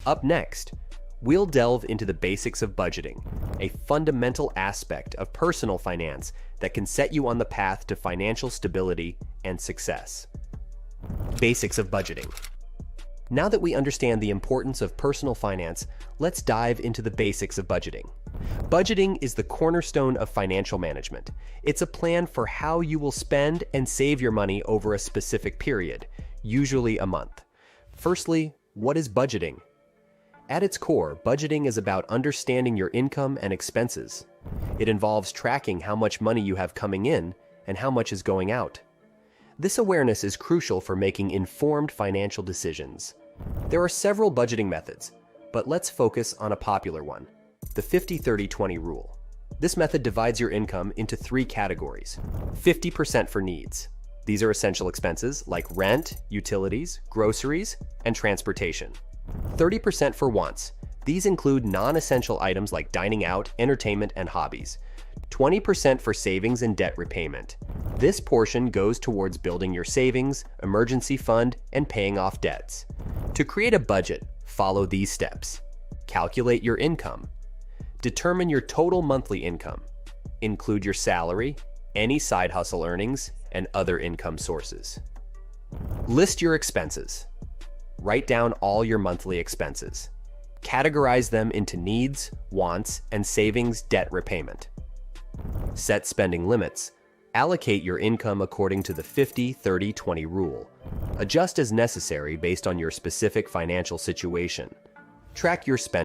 Up next, we'll delve into the basics of budgeting, a fundamental aspect of personal finance that can set you on the path to financial stability and success. Basics of budgeting. Now that we understand the importance of personal finance, let's dive into the basics of budgeting. Budgeting is the cornerstone of financial management. It's a plan for how you will spend and save your money over a specific period, usually a month. Firstly, what is budgeting? At its core, budgeting is about understanding your income and expenses. It involves tracking how much money you have coming in and how much is going out. This awareness is crucial for making informed financial decisions. There are several budgeting methods, but let's focus on a popular one, the 50-30-20 rule. This method divides your income into 3 categories. 50% for needs. These are essential expenses like rent, utilities, groceries, and transportation. 30% for wants. These include non-essential items like dining out, entertainment, and hobbies. 20% for savings and debt repayment. This portion goes towards building your savings, emergency fund, and paying off debts. To create a budget, follow these steps. Calculate your income. Determine your total monthly income. Include your salary, any side hustle earnings, and other income sources. List your expenses. Write down all your monthly expenses. Categorize them into needs, wants, and savings debt repayment. Set spending limits. Allocate your income according to the 50-30-20 rule. Adjust as necessary based on your specific financial situation. Track your spending